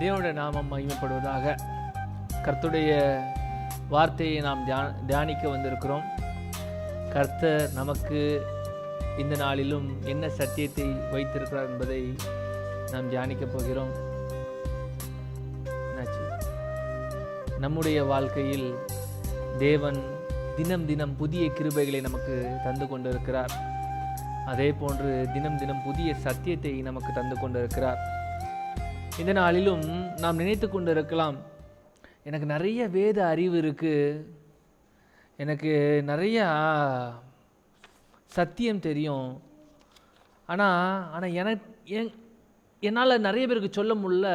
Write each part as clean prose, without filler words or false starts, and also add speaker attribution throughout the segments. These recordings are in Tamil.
Speaker 1: தேவனுடைய நாமம் மகிமைப்படுவதாக. கர்த்தருடைய வார்த்தையை நாம் தியானிக்க வந்திருக்கிறோம். கர்த்தர் நமக்கு இந்த நாளிலும் என்ன சத்தியத்தை வைத்திருக்கிறார் என்பதை நாம் தியானிக்க போகிறோம். நம்முடைய வாழ்க்கையில் தேவன் தினம் தினம் புதிய கிருபைகளை நமக்கு தந்து கொண்டிருக்கிறார். அதே போன்று தினம் தினம் புதிய சத்தியத்தை நமக்கு தந்து கொண்டிருக்கிறார். இந்த நாளிலும் நாம் நினைத்து கொண்டு இருக்கலாம், எனக்கு நிறைய வேத அறிவு இருக்குது, எனக்கு நிறையா சத்தியம் தெரியும், ஆனால் என்னால் நிறைய பேருக்கு சொல்ல முடியல,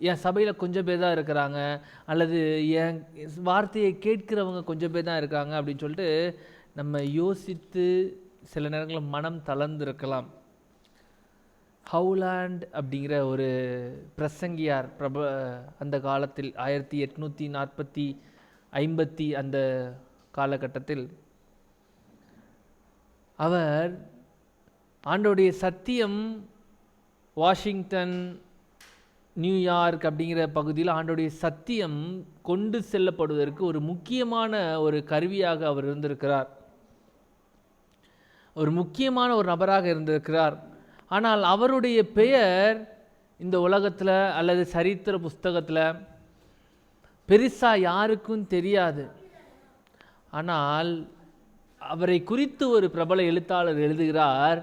Speaker 1: என் சபையில் கொஞ்சம் பேர் தான் இருக்கிறாங்க, அல்லது என் வார்த்தையை கேட்கிறவங்க கொஞ்சம் பேர் தான் இருக்காங்க அப்படின்னு சொல்லிட்டு நம்ம யோசித்து சில நேரங்களில் மனம் தளர்ந்திருக்கலாம். ஹவுலாண்ட் அப்படிங்கிற ஒரு பிரசங்கியார் அந்த காலத்தில் 1840-50 அந்த காலகட்டத்தில் அவர் ஆண்டோடைய சத்தியம் வாஷிங்டன், நியூயார்க் அப்படிங்கிற பகுதியில் ஆண்டோடைய சத்தியம் கொண்டு செல்லப்படுவதற்கு ஒரு முக்கியமான ஒரு கருவியாக அவர் இருந்திருக்கிறார், ஒரு முக்கியமான ஒரு நபராக இருந்திருக்கிறார். ஆனால் அவருடைய பெயர் இந்த உலகத்தில் அல்லது சரித்திர புஸ்தகத்தில் பெருசாக யாருக்கும் தெரியாது. ஆனால் அவரை குறித்து ஒரு பிரபல எழுத்தாளர் எழுதுகிறார்,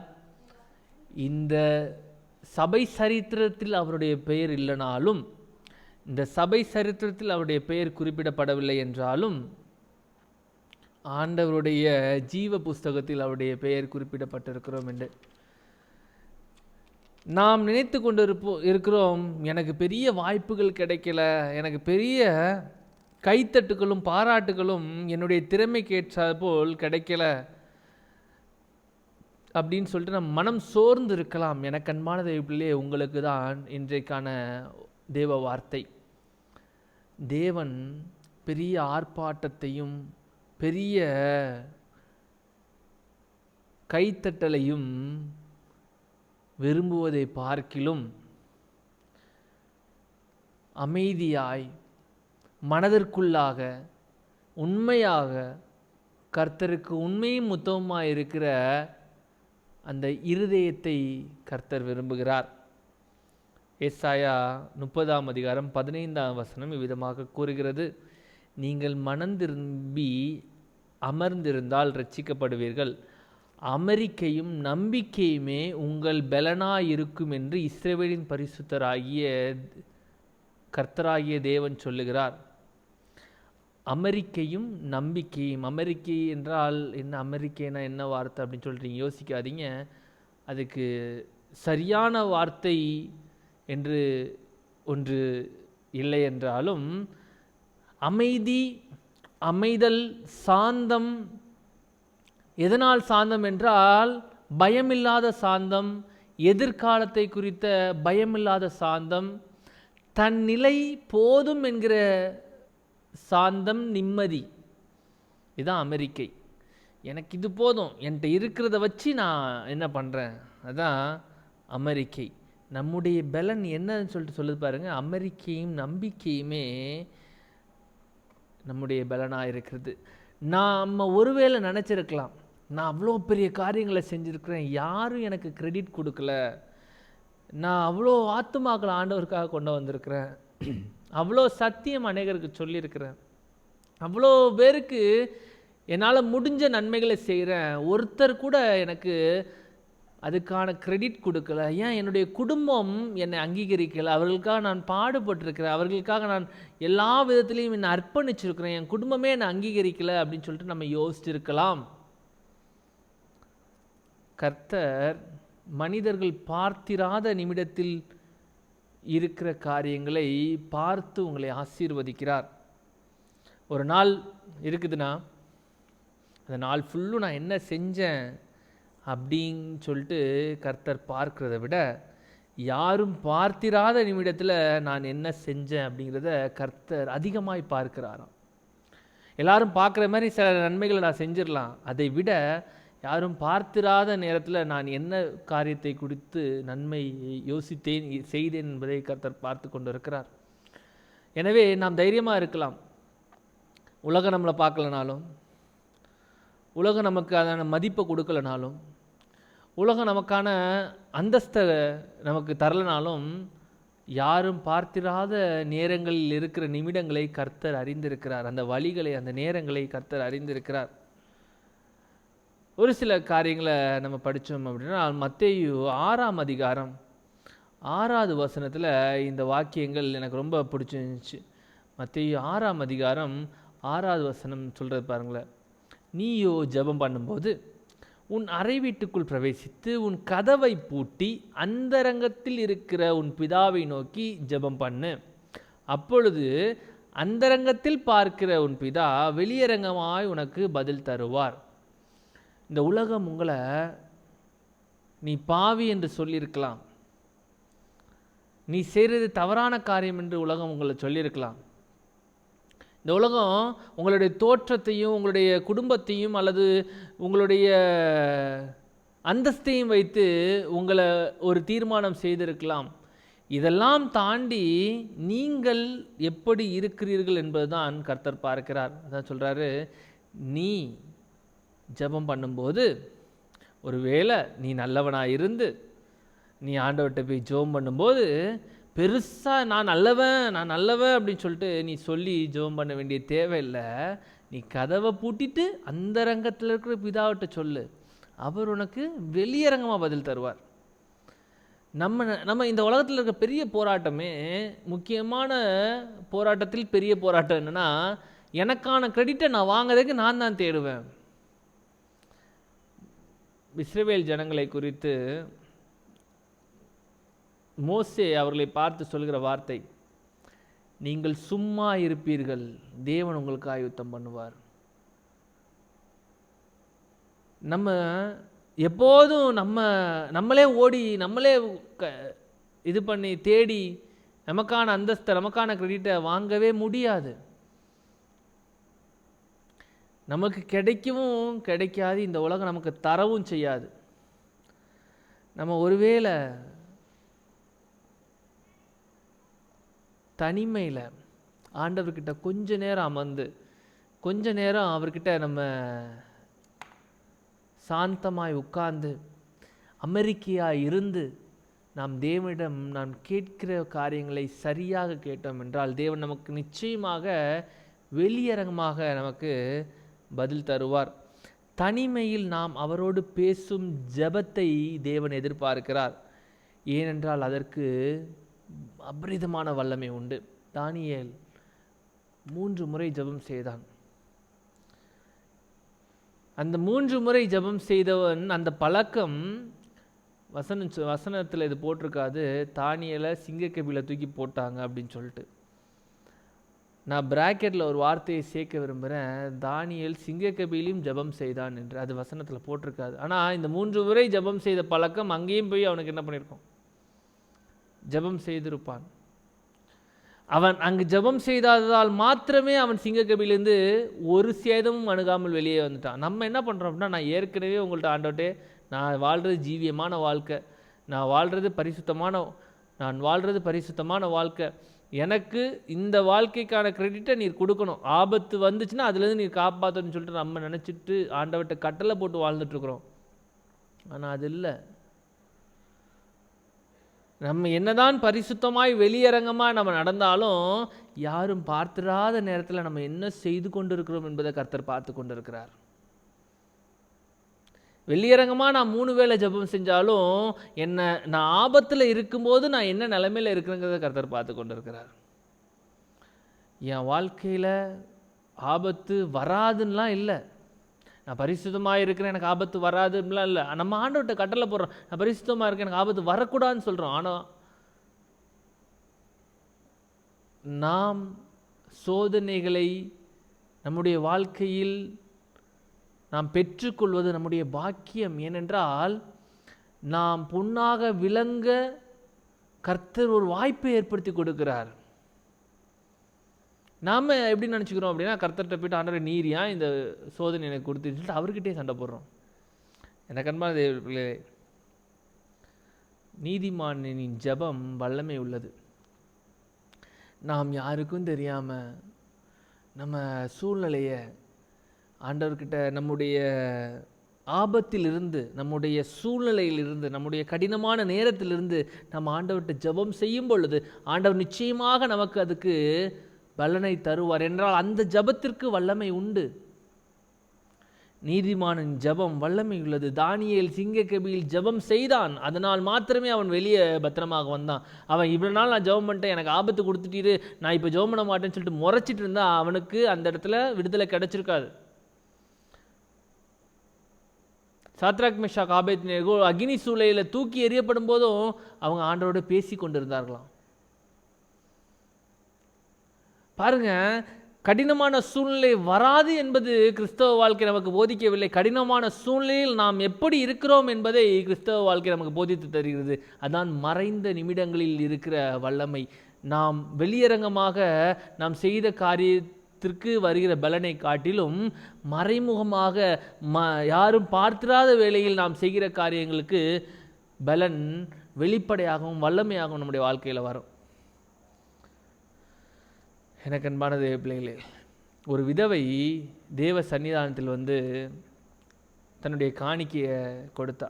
Speaker 1: இந்த சபை சரித்திரத்தில் அவருடைய பெயர் இல்லைனாலும், இந்த சபை சரித்திரத்தில் அவருடைய பெயர் குறிப்பிடப்படவில்லை என்றாலும், ஆண்டவருடைய ஜீவ புஸ்தகத்தில் அவருடைய பெயர் குறிப்பிடப்பட்டிருக்கிறோம் என்று நாம் நினைத்து கொண்டு இருக்கிறோம். எனக்கு பெரிய வாய்ப்புகள் கிடைக்கல, எனக்கு பெரிய கைத்தட்டுகளும் பாராட்டுகளும் என்னுடைய திறமைக்கு ஏற்ற போல் கிடைக்கல அப்படின்னு சொல்லிட்டு நம்ம மனம் சோர்ந்து இருக்கலாம். எனக்கு அன்பான தேவப்பிள்ளையே, உங்களுக்கு தான் இன்றைக்கான தேவ வார்த்தை. தேவன் பெரிய ஆர்ப்பாட்டத்தையும் பெரிய கைத்தட்டலையும் விரும்புவதை பார்க்கிலும் அமைதியாய் மனதிற்குள்ளாக உண்மையாக கர்த்தருக்கு உண்மையும் முத்தமுமாய் இருக்கிற அந்த இருதயத்தை கர்த்தர் விரும்புகிறார். ஏசாயா 30:15 இவ்விதமாக கூறுகிறது, நீங்கள் மனம் திரும்பி அமர்ந்திருந்தால் இரட்சிக்கப்படுவீர்கள், அமெரிக்கையும் நம்பிக்கையுமே உங்கள் பலனாயிருக்கும் என்று இஸ்ரவேலின் பரிசுத்தராகிய கர்த்தராகிய தேவன் சொல்லுகிறார். அமெரிக்கையும் நம்பிக்கையும், அமெரிக்கை என்றால் என்ன, அமெரிக்கைனா என்ன வார்த்தை அப்படின்னு சொல்லிட்டு நீங்கள் யோசிக்காதீங்க. அதுக்கு சரியான வார்த்தை என்று ஒன்று இல்லை என்றாலும், அமைதி, அமைதல், சாந்தம். எதனால் சாந்தம் என்றால் பயமில்லாத சாந்தம், எதிர்காலத்தை குறித்த பயமில்லாத சாந்தம், தன் நிலை போதும் என்கிற சாந்தம், நிம்மதி. இதுதான் அமெரிக்கை. எனக்கு இது போதும், என்கிட்ட இருக்கிறத வச்சு நான் என்ன பண்ணுறேன், அதான் அமெரிக்கை. நம்முடைய பலன் என்னன்னு சொல்லிட்டு சொல்லுது பாருங்க, அமெரிக்கையும் நம்பிக்கையுமே நம்முடைய பலனாக இருக்கிறது. நாம் ஒருவேளை நினச்சிருக்கலாம், நான் அவ்வளோ பெரிய காரியங்களை செஞ்சுருக்கிறேன், யாரும் எனக்கு கிரெடிட் கொடுக்கல, நான் அவ்வளோ ஆத்துமாக்களை ஆண்டவருக்காக கொண்டு வந்திருக்கிறேன், அவ்வளோ சத்தியம் அநேகருக்கு சொல்லியிருக்கிறேன், அவ்வளோ பேருக்கு என்னால் முடிஞ்ச நன்மைகளை செய்கிறேன், ஒருத்தர் கூட எனக்கு அதுக்கான கிரெடிட் கொடுக்கல, ஏன் என்னுடைய குடும்பம் என்னை அங்கீகரிக்கலை, அவர்களுக்காக நான் பாடுபட்டிருக்கிறேன், அவர்களுக்காக நான் எல்லா விதத்துலேயும் என்னை அர்ப்பணிச்சிருக்கிறேன், என் குடும்பமே என்னை அங்கீகரிக்கலை அப்படின்னு சொல்லிட்டு நம்ம யோசிச்சிருக்கலாம். கர்த்தர் மனிதர்கள் பார்த்திராத நிமிடத்தில் இருக்கிற காரியங்களை பார்த்து உங்களை ஆசீர்வதிக்கிறார். ஒரு நாள் இருக்குதுன்னா அந்த நாள் ஃபுல்லும் நான் என்ன செஞ்சேன் அப்படின்னு சொல்லிட்டு கர்த்தர் பார்க்கிறத விட, யாரும் பார்த்திராத நிமிடத்தில் நான் என்ன செஞ்சேன் அப்படிங்கிறத கர்த்தர் அதிகமாய் பார்க்கிறாராம். எல்லாரும் பார்க்குற மாதிரி சில நன்மைகளை நான் செஞ்சிடலாம், அதை விட யாரும் பார்த்திராத நேரத்தில் நான் என்ன காரியத்தை குறித்து நன்மை யோசித்தேன் செய்தேன் என்பதை கர்த்தர் பார்த்து கொண்டு இருக்கிறார். எனவே நாம் தைரியமாக இருக்கலாம். உலகம் நம்மளை பார்க்கலனாலும், உலகம் நமக்கு அதான மதிப்பை கொடுக்கலனாலும், உலகம் நமக்கான அந்தஸ்தை நமக்கு தரலனாலும், யாரும் பார்த்திராத நேரங்களில் இருக்கிற நிமிடங்களை கர்த்தர் அறிந்திருக்கிறார். அந்த வழிகளை, அந்த நேரங்களை கர்த்தர் அறிந்திருக்கிறார். ஒரு சில காரியங்களை நம்ம படித்தோம் அப்படின்னா, மத்தேயு 6ஆம் அதிகாரம் 6வது வசனத்தில் இந்த வாக்கியங்கள் எனக்கு ரொம்ப பிடிச்சிருந்துச்சு. மத்தேயு 6ஆம் அதிகாரம் 6வது வசனம் சொல்கிறது பாருங்களேன். நீயோ ஜெபம் பண்ணும்போது உன் அறை வீட்டுக்குள் பிரவேசித்து உன் கதவை பூட்டி அந்தரங்கத்தில் இருக்கிற உன் பிதாவை நோக்கி ஜெபம் பண்ணு. அப்பொழுது அந்தரங்கத்தில் பார்க்கிற உன் பிதா வெளியரங்கமாய் உனக்கு பதில் தருவார். இந்த உலகம் உங்களை நீ பாவி என்று சொல்லியிருக்கலாம், நீ செய்கிறது தவறான காரியம் என்று உலகம் உங்களை சொல்லியிருக்கலாம். இந்த உலகம் உங்களுடைய தோற்றத்தையும் உங்களுடைய குடும்பத்தையும் அல்லது உங்களுடைய அந்தஸ்தையும் வைத்து உங்களை ஒரு தீர்மானம் செய்திருக்கலாம். இதெல்லாம் தாண்டி நீங்கள் எப்படி இருக்கிறீர்கள் என்பதுதான் கர்த்தர் பார்க்கிறார். அதான் சொல்கிறாரு, நீ ஜெபம் பண்ணும்போது ஒருவேளை நீ நல்லவனாக இருந்து நீ ஆண்டவர்கிட்ட போய் ஜெபம் பண்ணும்போது பெருசாக நான் நல்லவன் அப்படின்னு சொல்லிட்டு நீ சொல்லி ஜெபம் பண்ண வேண்டிய தேவையில்லை. நீ கதவை பூட்டிட்டு அந்தரங்கத்தில் இருக்கிற பிதாவிட்ட சொல்லு, அவர் உனக்கு வெளியரங்கமாக பதில் தருவார். நம்ம இந்த உலகத்தில் இருக்க பெரிய போராட்டமே, முக்கியமான போராட்டத்தில் பெரிய போராட்டம் என்னென்னா, எனக்கான கிரெடிட்டை நான் வாங்குறதுக்கு நான் தான் தேடுவேன். இஸ்ரவேல் ஜனங்களை குறித்து மோசே அவர்களை பார்த்து சொல்கிற வார்த்தை, நீங்கள் சும்மா இருப்பீர்கள், தேவன் உங்களுக்கு ஆயுத்தம் பண்ணுவார். நம்ம எப்போதும் நம்மளே ஓடி நம்மளே இது பண்ணி தேடி நமக்கான அந்தஸ்தை நமக்கான கிரெடிட்டை வாங்கவே முடியாது. நமக்கு கிடைக்கவும் கிடைக்காது, இந்த உலகம் நமக்கு தரவும் செய்யாது. நம்ம ஒருவேளை தனிமையில் ஆண்டவர்கிட்ட கொஞ்ச நேரம் அமர்ந்து கொஞ்ச நேரம் அவர்கிட்ட நம்ம சாந்தமாய் உட்கார்ந்து அமெரிக்கையாக இருந்து நாம் தேவனிடம் நாம் கேட்கிற காரியங்களை சரியாக கேட்டோம் என்றால் தேவன் நமக்கு நிச்சயமாக வெளியரங்கமாக நமக்கு பதில் தருவார். தனிமையில் நாம் அவரோடு பேசும் ஜெபத்தை தேவன் எதிர்பார்க்கிறார். ஏனென்றால் அதற்கு அபரிதமான வல்லமை உண்டு. தானியேல் 3 முறை ஜெபம் செய்தான். அந்த 3 முறை ஜெபம் செய்தவன் அந்த பழக்கம் வசனத்தில் இது போட்டிருக்காது, தானியேலை சிங்கக்கபில தூக்கி போட்டாங்க அப்படின்னு சொல்லிட்டு. நான் பிராக்கெட்டில் ஒரு வார்த்தையை சேர்க்க விரும்புகிறேன், தானியேல் சிங்கக்கபிலையும் ஜெபம் செய்தான் என்று. அது வசனத்தில் போட்டிருக்காது. ஆனால் இந்த 3 முறை ஜெபம் செய்த பழக்கம் அங்கேயும் போய் அவனுக்கு என்ன பண்ணியிருக்கோம், ஜெபம் செய்திருப்பான். அவன் அங்கு ஜெபம் செய்தாததால் மாத்திரமே அவன் சிங்கக்கபிலிருந்து ஒரு சேதமும் அணுகாமல் வெளியே வந்துட்டான். நம்ம என்ன பண்ணுறோம் அப்படின்னா, நான் ஏற்கனவே உங்கள்கிட்ட ஆண்டோட்டே நான் வாழ்கிறது ஜீவியமான வாழ்க்கை, நான் வாழ்கிறது பரிசுத்தமான வாழ்க்கை, எனக்கு இந்த வாழ்க்கைக்கான கிரெடிட்டை நீர் கொடுக்கணும், ஆபத்து வந்துச்சுன்னா அதுலேருந்து நீர் காப்பாற்றணும்னு சொல்லிட்டு நம்ம நினச்சிட்டு ஆண்டவர்கிட்ட கட்டளை போட்டு வாழ்ந்துட்டுருக்குறோம். ஆனால் அது இல்லை. நம்ம என்னதான் பரிசுத்தமாய் வெளியரங்கமாக நம்ம நடந்தாலும் யாரும் பார்த்திராத நேரத்தில் நம்ம என்ன செய்து கொண்டு இருக்கிறோம் என்பதை கர்த்தர் பார்த்து கொண்டு இருக்கிறார். வெளியரங்கமாக நான் 3 வேளை ஜெபம் செஞ்சாலும் நான் ஆபத்தில் இருக்கும்போது நான் என்ன நிலைமையில் இருக்கிறேங்கிறத கர்த்தர் பார்த்து கொண்டு இருக்கிறார். என் வாழ்க்கையில் ஆபத்து வராதுன்னெலாம் இல்லை, நான் பரிசுத்தமாக இருக்கிறேன் எனக்கு ஆபத்து வராதுலாம் இல்லை. நம்ம ஆண்டவர்கிட்ட கட்டளை போடுறோம், நான் பரிசுத்தமாக இருக்கேன் எனக்கு ஆபத்து வரக்கூடாதுன்னு சொல்கிறோம். ஆனால் நாம் சோதனைகளை நம்முடைய வாழ்க்கையில் நாம் பெற்றுக்கொள்வது நம்முடைய பாக்கியம். ஏனென்றால் நாம் பொன்னாக விளங்க கர்த்தர் ஒரு வாய்ப்பை ஏற்படுத்தி கொடுக்கிறார். நாம் எப்படி நினச்சிக்கிறோம் அப்படின்னா, கர்த்தர்கிட்ட போய்ட்டு ஆண்டவரே நீர் ஏன் இந்த சோதனை எனக்கு கொடுத்துட்டு அவர்கிட்டே சண்டை போடுறோம். எனக்கு அன்பான தேவ பிள்ளைகளே, நீதிமானின் ஜெபம் வல்லமை உள்ளது. நாம் யாருக்கும் தெரியாமல் நம்ம சூழ்நிலையை ஆண்டவர்கிட்ட, நம்முடைய ஆபத்திலிருந்து, நம்முடைய சூழ்நிலையிலிருந்து, நம்முடைய கடினமான நேரத்திலிருந்து நம்ம ஆண்டவர்கிட்ட ஜெபம் செய்யும் பொழுது ஆண்டவர் நிச்சயமாக நமக்கு அதுக்கு பலனை தருவார். என்றால் அந்த ஜெபத்திற்கு வல்லமை உண்டு. நீதிமானின் ஜெபம் வல்லமை உள்ளது. தானியேல் சிங்கக்கபியில் ஜெபம் செய்தான், அதனால் மாத்திரமே அவன் வெளியே பத்திரமாக வந்தான். அவன் இவ்வளோ நாள் நான் ஜெபம் பண்ணிட்டேன், எனக்கு ஆபத்து கொடுத்துட்டீரு, நான் இப்போ ஜெபம் பண்ண மாட்டேன்னு சொல்லிட்டு முறைச்சிட்டு இருந்தா அவனுக்கு அந்த இடத்துல விடுதலை கிடைச்சிருக்காது. சாத்ராக் மேஷாக் ஆபேத்நேகோ அக்னி சூளையில் தூக்கி எறியப்படும் போதும் அவங்க ஆண்டவரோடு பேசி கொண்டிருந்தார்களாம். பாருங்க, கடினமான சூழ்நிலை வராது என்பது கிறிஸ்தவ வாழ்க்கை நமக்கு போதிக்கவில்லை. கடினமான சூழ்நிலையில் நாம் எப்படி இருக்கிறோம் என்பதை கிறிஸ்தவ வாழ்க்கை நமக்கு போதித்து தருகிறது. அதான் மறைந்த நிமிடங்களில் இருக்கிற வல்லமை. நாம் வெளியரங்கமாக நாம் செய்த காரியத்திற்கு வருகிற பலனை காட்டிலும் மறைமுகமாக யாரும் பார்த்திராத வேளையில் நாம் செய்கிற காரியங்களுக்கு பலன் வெளிப்படையாகவும் வல்லமையாகவும் நம்முடைய வாழ்க்கையில் வரும். எனக்கு அன்பான தேவ பிள்ளைகளே, ஒரு விதவை தேவ சன்னிதானத்தில் தன்னுடைய காணிக்கையை கொடுத்தா.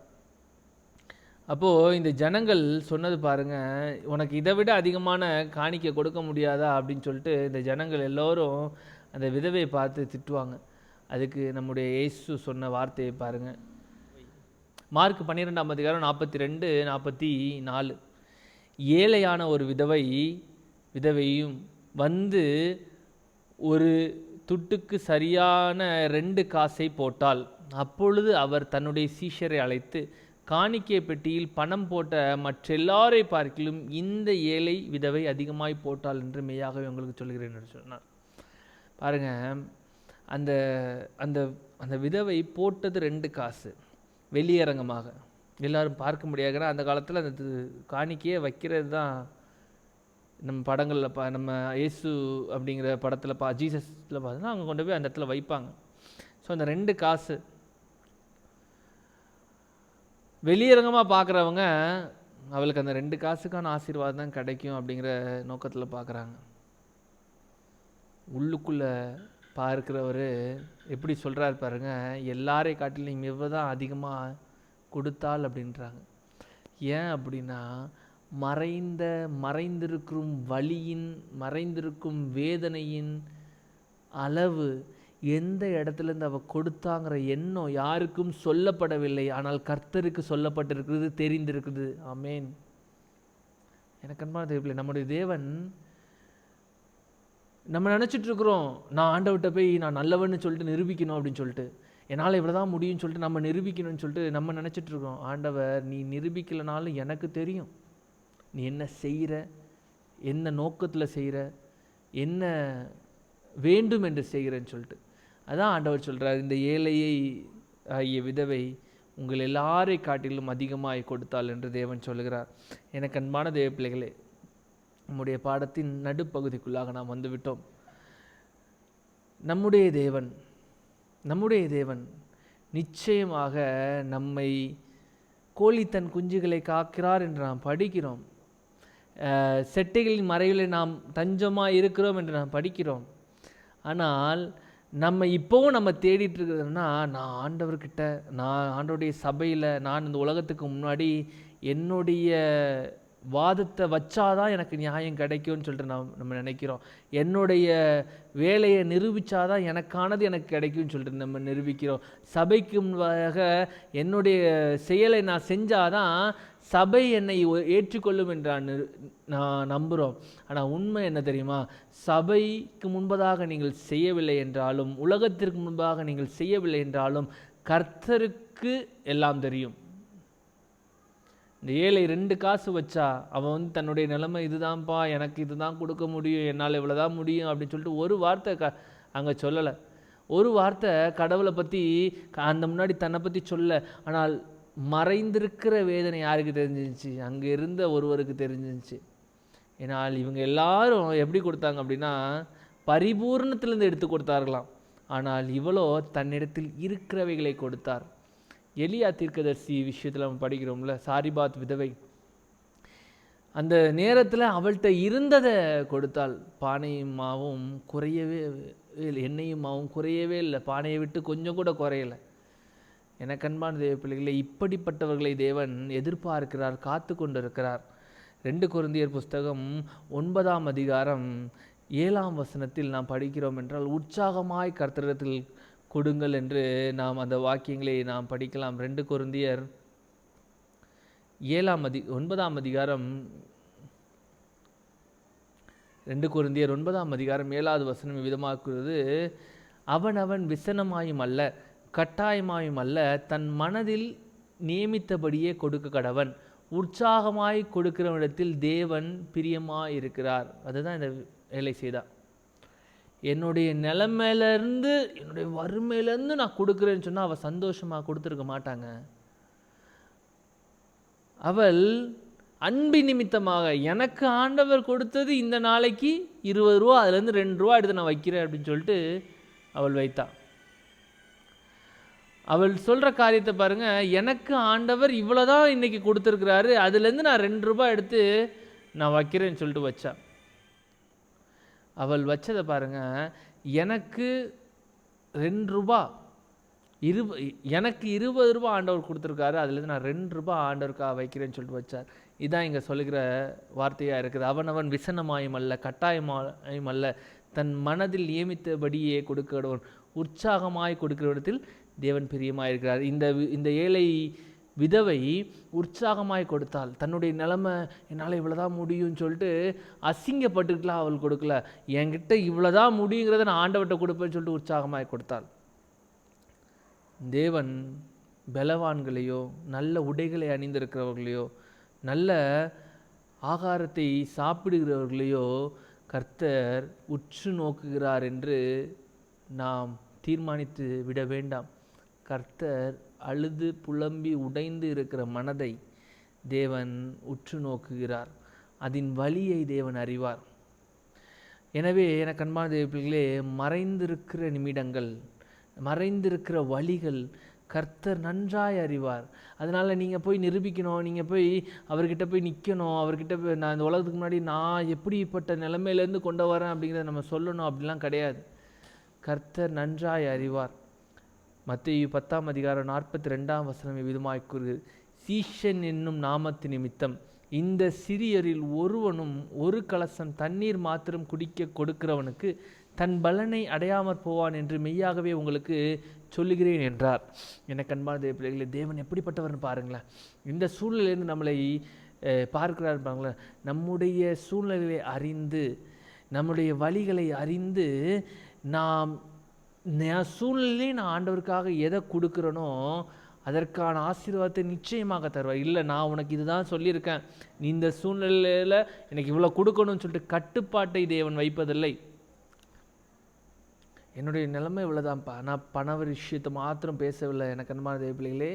Speaker 1: அப்போது இந்த ஜனங்கள் சொன்னது பாருங்கள், உனக்கு இதை விட அதிகமான காணிக்கை கொடுக்க முடியாதா அப்படின்னு சொல்லிட்டு இந்த ஜனங்கள் எல்லோரும் அந்த விதவையை பார்த்து திட்டுவாங்க. அதுக்கு நம்முடைய இயேசு சொன்ன வார்த்தையை பாருங்கள். மார்க் 12ஆம் அதிகாரம் 42-44. ஏழையான ஒரு விதவையும் ஒரு துட்டுக்கு சரியான 2 காசை போட்டால். அப்பொழுது அவர் தன்னுடைய சீஷரை அழைத்து, காணிக்கை பெட்டியில் பணம் போட்ட மற்றெல்லாரை பார்க்கிலும் இந்த ஏழை விதவை அதிகமாய் போட்டாள் என்று மெய்யாகவே உங்களுக்கு சொல்கிறேன் என்று சொன்னார். பாருங்க, அந்த அந்த அந்த விதவை போட்டது 2 காசு வெளியரங்கமாக எல்லாரும் பார்க்க முடியாதுன்னா, அந்த காலத்தில் அந்த காணிக்கையை வைக்கிறது தான் நம்ம படங்களில் நம்ம இயேசு அப்படிங்கிற படத்தில் ஜீசஸில் பார்த்தோன்னா அவங்க கொண்டு போய் அந்த இடத்துல வைப்பாங்க. ஸோ அந்த 2 காசு வெளியரங்கமாக பார்க்குறவங்க அவளுக்கு அந்த 2 காசுக்கான ஆசீர்வாதம் தான் கிடைக்கும் அப்படிங்கிற நோக்கத்தில் பார்க்குறாங்க. உள்ளுக்குள்ளே பார்க்குறவர் எப்படி சொல்கிறார் பாருங்க, எல்லாரை காட்டிலும் நீங்கள் இவ்வளோ தான் அதிகமாக கொடுத்தால் அப்படின்றாங்க. ஏன் அப்படின்னா, மறைந்திருக்கும் வலியின், மறைந்திருக்கும் வேதனையின் அளவு எந்த இடத்துலேருந்து அவள் கொடுத்தாங்கிற எண்ணம் யாருக்கும் சொல்லப்படவில்லை. ஆனால் கர்த்தருக்கு சொல்லப்பட்டிருக்கிறது, தெரிந்திருக்குது. ஆமேன். எனக்கு அன்பான தேவர்களே, நம்முடைய தேவன், நம்ம நினச்சிட்ருக்குறோம் நான் ஆண்டவர்கிட்ட போய் நான் நல்லவன்னு சொல்லிட்டு நிரூபிக்கணும் அப்படின்னு சொல்லிட்டு, என்னால் இவ்வளோ தான் முடியும்னு சொல்லிட்டு நம்ம நிரூபிக்கணும்னு சொல்லிட்டு நம்ம நினச்சிட்ருக்கோம். ஆண்டவர், நீ நிரூபிக்கலைனாலும் எனக்கு தெரியும் நீ என்ன செய்கிற, என்ன நோக்கத்தில் செய்கிற, என்ன வேண்டும் என்று செய்கிறேன்னு சொல்லிட்டு. அதான் ஆண்டவர் சொல்கிறார், இந்த ஏழையை ஆகிய விதவை உங்கள் எல்லாரை காட்டிலும் அதிகமாக கொடுத்தாள் என்று தேவன் சொல்கிறார். எனக்கு அன்பான தேவ பிள்ளைகளே, நம்முடைய பாடத்தின் நடுப்பகுதிக்குள்ளாக நாம் வந்துவிட்டோம். நம்முடைய தேவன் நிச்சயமாக நம்மை கோழி தன் குஞ்சுகளை காக்கிறார் என்று நாம் படிக்கிறோம். செட்டைகளின் மறைவில் நாம் தஞ்சமாக இருக்கிறோம் என்று நாம் படிக்கிறோம். ஆனால் நம்ம இப்போவும் நம்ம தேடிட்டு இருக்கிறதுனா, நான் ஆண்டவர்கிட்ட, நான் ஆண்டவருடைய சபையில், நான் இந்த உலகத்துக்கு முன்னாடி என்னுடைய வாதத்தை வச்சாதான் எனக்கு நியாயம் கிடைக்கும்னு சொல்லிட்டு நம்ம நினைக்கிறோம். என்னுடைய வேலையை நிரூபித்தாதான் எனக்கானது எனக்கு கிடைக்கும்னு சொல்லிட்டு நம்ம நிரூபிக்கிறோம். சபைக்கு முன்பாக என்னுடைய செயலை நான் செஞ்சாதான் சபை என்னை ஏற்றுக்கொள்ளும் என்று நான் நம்புகிறோம். ஆனால் உண்மை என்ன தெரியுமா? சபைக்கு முன்பதாக நீங்கள் செய்யவில்லை என்றாலும், உலகத்திற்கு முன்பாக நீங்கள் செய்யவில்லை என்றாலும், கர்த்தருக்கு எல்லாம் தெரியும். இந்த ஏழை 2 காசு வச்சா அவன் தன்னுடைய நிலைமை இதுதான்ப்பா, எனக்கு இதுதான் கொடுக்க முடியும், என்னால் இவ்வளோதான் முடியும் அப்படின்னு சொல்லிட்டு ஒரு வார்த்தை அங்கே சொல்லலை. ஒரு வார்த்தை கடவுளை பற்றி அந்த முன்னாடி தன்னை பற்றி சொல்ல. ஆனால் மறைந்திருக்கிற வேதனை யாருக்கு தெரிஞ்சிருந்துச்சு? அங்கே இருந்த ஒருவருக்கு தெரிஞ்சிருந்துச்சு. ஏன்னால் இவங்க எல்லாரும் எப்படி கொடுத்தாங்க அப்படின்னா, பரிபூர்ணத்திலிருந்து எடுத்து கொடுத்தார்களாம். ஆனால் இவளோ தன்னிடத்தில் இருக்கிறவைகளை கொடுத்தார். எலியா தீர்க்கதரிசி விஷயத்தில் நம்ம படிக்கிறோம்ல, சாரிபாத் விதவை அந்த நேரத்தில் அவள்கிட்ட இருந்ததை கொடுத்தாள். பானையும் மாவும் குறையவே இல்லை, எண்ணெயும் மாவும் குறையவே இல்லை, பானையை விட்டு கொஞ்சம் கூட குறையலை. எனக்கு அன்பான தேவ பிள்ளைகளை, இப்படிப்பட்டவர்களை தேவன் எதிர்பார்க்கிறார், காத்து கொண்டு இருக்கிறார். 2 கொரிந்தியர் புஸ்தகம் 9ஆம் அதிகாரம் 7ஆம் வசனத்தில் நாம் படிக்கிறோம் என்றால், உற்சாகமாய் கர்த்தரிடத்தில் கொடுங்கள் என்று நாம் அந்த வாக்கியங்களை நாம் படிக்கலாம். 2 கொரிந்தியர் 9ஆம் அதிகாரம் 2 கொரிந்தியர் 9ஆம் அதிகாரம் 7வது வசனம் விதமாக்குவது, அவன் விசனமாயும் அல்ல கட்டாயமாயும் அல்ல, தன் மனதில் நியமித்தபடியே கொடுக்க கடவன், உற்சாகமாய் கொடுக்கிறவனிடத்தில் தேவன் பிரியமாய் இருக்கிறார். அதுதான் இந்த வேலை செய்தா. என்னுடைய நிலைமையிலேருந்து, என்னுடைய வறுமையிலேருந்து நான் கொடுக்குறேன்னு சொன்னால் அவள் சந்தோஷமாக கொடுத்துருக்க மாட்டாங்க. அவள் அன்பு நிமித்தமாக, எனக்கு ஆண்டவர் கொடுத்தது இந்த நாளைக்கு 20 ரூபா, அதுலேருந்து 2 ரூபா எடுத்து நான் வைக்கிறேன் அப்படின்னு சொல்லிட்டு அவள் வைத்தா. அவள் சொல்கிற காரியத்தை பாருங்கள், எனக்கு ஆண்டவர் இவ்வளோதான் இன்றைக்கி கொடுத்துருக்குறாரு, அதுலேருந்து நான் 2 ரூபா எடுத்து நான் வைக்கிறேன்னு சொல்லிட்டு வச்சா. அவள் வச்சதை பாருங்கள், எனக்கு 2 ரூபா எனக்கு 20 ரூபா ஆண்டவர் கொடுத்துருக்காரு, அதுலேருந்து நான் 2 ரூபா ஆண்டவருக்காக வைக்கிறேன்னு சொல்லிட்டு வச்சார். இதான் இங்கே சொல்லுகிற வார்த்தையாக இருக்குது. அவன் விசனமாயும் அல்ல கட்டாயமாயும் அல்ல, தன் மனதில் நியமித்தபடியே கொடுக்கிறவன், உற்சாகமாய் கொடுக்கிற இடத்தில் தேவன் பிரியமாயிருக்கிறார். இந்த ஏழை விதவை உற்சாகமாய் கொடுத்தாள். தன்னுடைய நிலைமை, என்னால் இவ்வளோதான் முடியும்னு சொல்லிட்டு அசிங்கப்பட்டுக்கலாம் அவள் கொடுக்கல. என்கிட்ட இவ்வளோதான் முடியுங்கிறத நான் ஆண்டவர்கிட்ட கொடுப்பேன்னு சொல்லிட்டு உற்சாகமாய் கொடுத்தாள். தேவன் பலவான்களையோ, நல்ல உடைகளை அணிந்திருக்கிறவர்களையோ, நல்ல ஆகாரத்தை சாப்பிடுகிறவர்களையோ கர்த்தர் உற்று நோக்குகிறார் என்று நாம் தீர்மானித்து விட வேண்டாம். கர்த்தர் அழுது புலம்பி உடைந்து இருக்கிற மனதை தேவன் உற்று நோக்குகிறார். அதன் வலியை தேவன் அறிவார். எனவே எனக்கு அன்பான தேவ பிள்ளைகளே, மறைந்திருக்கிற நிமிடங்கள், மறைந்திருக்கிற வழிகள் கர்த்தர் நன்றாய் அறிவார். அதனால் நீங்கள் போய் நிரூபிக்கணும், நீங்கள் போய் அவர்கிட்ட போய் நிற்கணும், அவர்கிட்ட போய் நான் இந்த உலகத்துக்கு முன்னாடி நான் எப்படிப்பட்ட நிலைமையிலேருந்து கொண்டு வரேன் அப்படிங்கிறத நம்ம சொல்லணும் அப்படிலாம் கிடையாது. கர்த்தர் நன்றாய் அறிவார். மத்தேயு 10ஆம் அதிகாரம் 42ஆம் வசனம் விதமாய் கூறுகிறது, சீஷன் என்னும் நாமத்து நிமித்தம் இந்த சிறியரில் ஒருவனும் ஒரு கலசம் தண்ணீர் மாத்திரம் குடிக்க கொடுக்கிறவனுக்கு தன் பலனை அடையாமற் போவான் என்று மெய்யாகவே உங்களுக்கு சொல்லுகிறேன் என்றார். எனக்கு அன்பான தேவ பிள்ளைகளே, தேவன் எப்படிப்பட்டவர்னு பாருங்களேன். இந்த சூழ்நிலையிலிருந்து நம்மளை பார்க்கிறார் பாருங்களேன். நம்முடைய சூழ்நிலைகளை அறிந்து, நம்முடைய வழிகளை அறிந்து, நான் சூழ்நிலையிலே நான் ஆண்டவருக்காக எதை கொடுக்குறேனோ அதற்கான ஆசீர்வாதத்தை நிச்சயமாக தருவார். இல்லை, நான் உனக்கு இதுதான் சொல்லியிருக்கேன், நீ இந்த சூழ்நிலையில் எனக்கு இவ்வளோ கொடுக்கணும்னு சொல்லிட்டு கட்டுப்பாட்டை தேவன் வைப்பதில்லை. என்னுடைய நிலைமை இவ்வளோதான்ப்பா, நான் பண விஷயத்தை மாத்திரம் பேசவில்லை. எனக்கு அன்பான தேவ பிள்ளைகளே,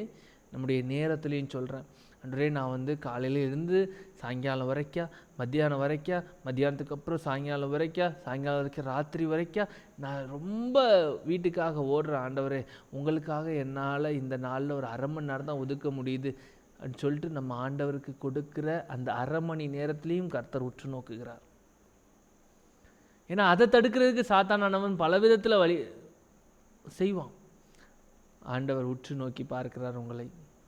Speaker 1: நம்முடைய நேரத்துலேயும் சொல்கிறேன். அன்றே நான் காலையில் இருந்து சாயங்காலம் வரைக்கும், மத்தியானம் வரைக்கும், மத்தியானத்துக்கு அப்புறம் சாயங்காலம் வரைக்கும், சாயங்காலம் வரைக்கும், ராத்திரி வரைக்கும் நான் ரொம்ப வீட்டுக்காக ஓடுறேன். ஆண்டவரே, உங்களுக்காக என்னால் இந்த நாளில் ஒரு 1/2 மணி நேரம் தான் ஒதுக்க முடியுது அப்படின்னு சொல்லிட்டு நம்ம ஆண்டவருக்கு கொடுக்குற அந்த 1/2 மணி நேரத்துலேயும் கர்த்தர் உற்று நோக்குகிறார். ஏன்னா அதை தடுக்கிறதுக்கு சாத்தானானவன் பல விதத்தில் வழி செய்வான். ஆண்டவர் உற்று நோக்கி பார்க்கிறார் உங்களை.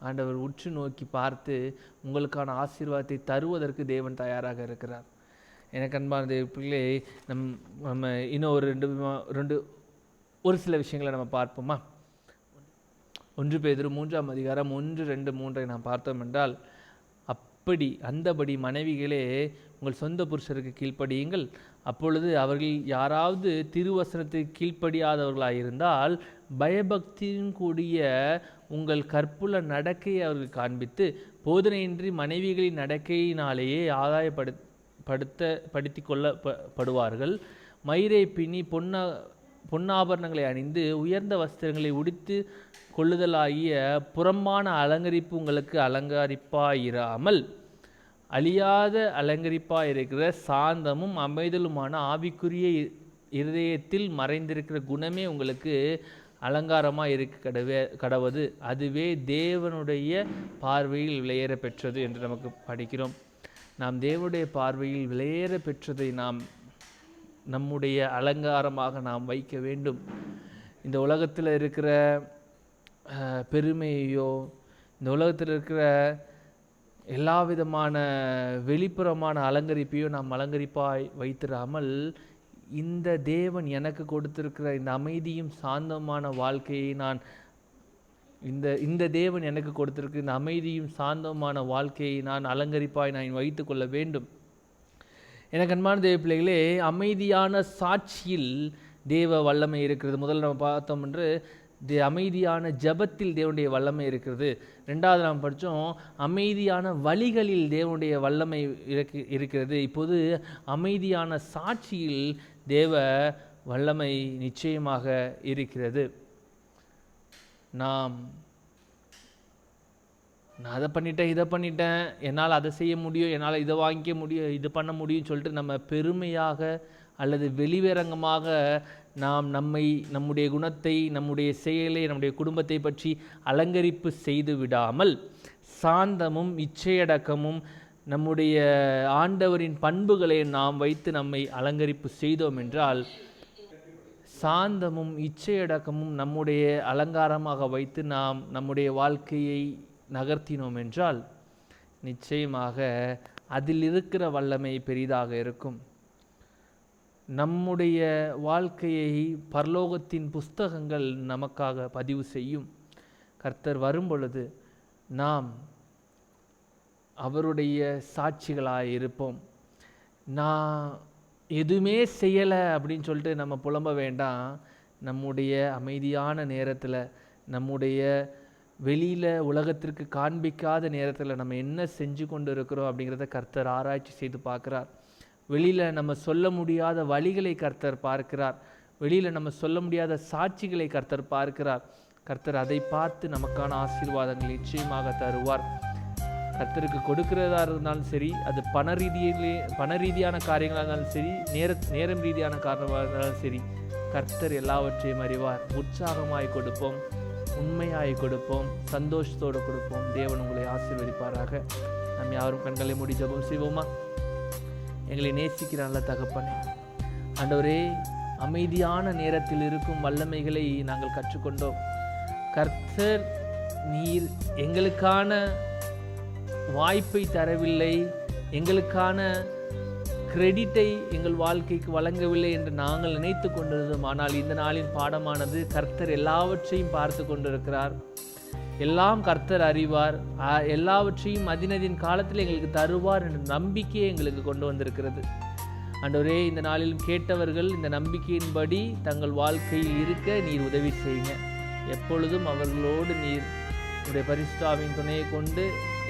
Speaker 1: ஆண்டவர் உற்று நோக்கி பார்த்து உங்களுக்கான ஆசீர்வாதத்தை தருவதற்கு தேவன் தயாராக இருக்கிறார். எனக்கு அன்பான தேவ பிள்ளைகளே, நம்ம இன்னும் ஒரு சில விஷயங்களை நம்ம பார்ப்போமா? 1 பேதுரு 3ஆம் அதிகாரம் 1, 2, 3 நாம் பார்த்தோம் என்றால், அந்தபடி மனைவிகளே உங்கள் சொந்த புருஷருக்கு கீழ்ப்படியுங்கள். அப்பொழுது அவர்கள் யாராவது திருவசனத்துக்கு கீழ்ப்படியாதவர்களாயிருந்தால் பயபக்தியின் கூடிய உங்கள் கற்புள்ள நடக்கையை அவர்கள் காண்பித்து போதனையின்றி மனைவிகளின் நடக்கையினாலேயே ஆதாயப்படுத்தி கொள்ளப்படுவார்கள். மயிரை பின்னி பொன்னாபரணங்களை அணிந்து உயர்ந்த வஸ்திரங்களை உடித்து கொள்ளுதலாகிய புறம்பான அலங்கரிப்பு உங்களுக்கு அலங்கரிப்பாயிராமல் அழியாத அலங்கரிப்பாயிருக்கிற சாந்தமும் அமைதலுமான ஆவிக்குரிய இருதயத்தில் மறைந்திருக்கிற குணமே உங்களுக்கு அலங்காரமாக இருக்க கடவது, அதுவே தேவனுடைய பார்வையில் விலையேற பெற்றது என்று நமக்கு படிக்கிறோம். நாம் தேவனுடைய பார்வையில் விலையேற பெற்றதை நாம் நம்முடைய அலங்காரமாக நாம் வைக்க வேண்டும். இந்த உலகத்தில் இருக்கிற பெருமையோ, இந்த உலகத்தில் இருக்கிற எல்லா விதமான வெளிப்புறமான அலங்கரிப்பையோ நாம் அலங்கரிப்பாய் வைத்திராமல், இந்த தேவன் எனக்கு கொடுத்திருக்கிற இந்த அமைதியும் சாந்தமான வாழ்க்கையை நான் இந்த தேவன் எனக்கு கொடுத்திருக்கிற இந்த அமைதியும் சாந்தமான வாழ்க்கையை நான் அலங்கரிப்பாய் நான் வைத்து கொள்ள வேண்டும். எனக்கு அன்பான தேவ பிள்ளைகளே, அமைதியான சாட்சியில் தேவ வல்லமை இருக்கிறது. முதல்ல நம்ம பார்த்தோம் என்று அமைதியான ஜபத்தில் தேவனுடைய வல்லமை இருக்கிறது. ரெண்டாவது நாம் படித்தோம், அமைதியான வழிகளில் தேவனுடைய வல்லமை இருக்கிறது. இப்போது அமைதியான சாட்சியில் தேவ வல்லமை நிச்சயமாக இருக்கிறது. நான் அதை பண்ணிட்டேன், இதை பண்ணிட்டேன், என்னால் அதை செய்ய முடியும், என்னால் இதை வாங்கிக்க முடியும், இது பண்ண முடியும்னு சொல்லிட்டு நம்ம பெருமையாக அல்லது வெளிவரங்கமாக நாம் நம்முடைய குணத்தை, நம்முடைய செயலை, நம்முடைய குடும்பத்தை பற்றி அலங்கரிப்பு செய்து விடாமல், சாந்தமும் இச்சையடக்கமும் நம்முடைய ஆண்டவரின் பண்புகளை நாம் வைத்து நம்மை அலங்கரிப்பு செய்தோம் என்றால், சாந்தமும் இச்சையடக்கமும் நம்முடைய அலங்காரமாக வைத்து நாம் நம்முடைய வாழ்க்கையை நகர்த்தினோம் என்றால், நிச்சயமாக அதில் இருக்கிற வல்லமை பெரிதாக இருக்கும். நம்முடைய வாழ்க்கையை பரலோகத்தின் புஸ்தகங்கள் நமக்காக பதிவு செய்யும். கர்த்தர் வரும் பொழுது நாம் அவருடைய சாட்சிகளாக இருப்போம். நான் எதுவுமே செய்யலை அப்படின்னு சொல்லிட்டு நம்ம புலம்ப வேண்டாம். நம்முடைய அமைதியான நேரத்தில், நம்முடைய வெளியில் உலகத்திற்கு காண்பிக்காத நேரத்தில் நம்ம என்ன செஞ்சு கொண்டு இருக்கிறோம் அப்படிங்கிறத கர்த்தர் ஆராய்ச்சி செய்து பார்க்குறார். வெளியில் நம்ம சொல்ல முடியாத வழிகளை கர்த்தர் பார்க்கிறார். வெளியில் நம்ம சொல்ல முடியாத சாட்சிகளை கர்த்தர் பார்க்கிறார். கர்த்தர் அதை பார்த்து நமக்கான ஆசீர்வாதங்கள் நிச்சயமாக தருவார். கர்த்தருக்கு கொடுக்கிறதா இருந்தாலும் சரி, அது பண ரீதியான காரியங்களாக இருந்தாலும் சரி, நேரம் ரீதியான காரணமாக இருந்தாலும் சரி, கர்த்தர் எல்லாவற்றையும் அறிவார். உற்சாகமாய் கொடுப்போம், உண்மையாய் கொடுப்போம், சந்தோஷத்தோடு கொடுப்போம். தேவன் உங்களை ஆசீர்வதிப்பாராக. நம்ம யாரும் கண்களை மூடி ஜெபம் செய்வோமா? எங்களை நேசிக்கிற நல்ல தகப்பனே, ஆண்டவரே, அமைதியான நேரத்தில் இருக்கும் வல்லமைகளை நாங்கள் கற்றுக்கொண்டோம். கர்த்தர் நீர் எங்களுக்கான வாய்ப்பை தரவில்லை, எங்களுக்கான கிரெடிட்டை எங்கள் வாழ்க்கைக்கு வழங்கவில்லை என்று நாங்கள் நினைத்து கொண்டிருந்தோம். ஆனால் இந்த நாளின் பாடமானது, கர்த்தர் எல்லாவற்றையும் பார்த்து கொண்டிருக்கிறார், எல்லாம் கர்த்தர் அறிவார், எல்லாவற்றையும் அதினதின் காலத்தில் எங்களுக்கு தருவார் என்ற நம்பிக்கையை எங்களுக்கு கொண்டு வந்திருக்கிறது. ஆண்டவரே, இந்த நாளிலும் கேட்டவர்கள் இந்த நம்பிக்கையின்படி தங்கள் வாழ்க்கையில் இருக்க நீர் உதவி செய்யுங்க. எப்பொழுதும் அவர்களோடு நீர் உடைய பரிசுத்தாவின் துணையை கொண்டு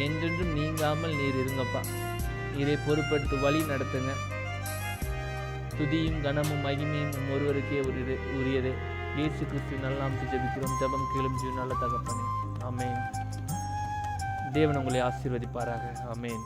Speaker 1: என்றென்றும் நீங்காமல் நீர் இருங்கப்பா. நீரை பொறுப்பெடுத்து வழி நடத்துங்க. துதியும் கனமும் மகிமையும் ஒருவருக்கே உரியதே. இயேசு கிறிஸ்து நல்லாம் ஜெபிக்கிறோம். ஜெபம் கேளும் ஜீவனால தகப்பனே. ஆமென். தேவன் உங்களை ஆசீர்வதிப்பாராக. ஆமென்.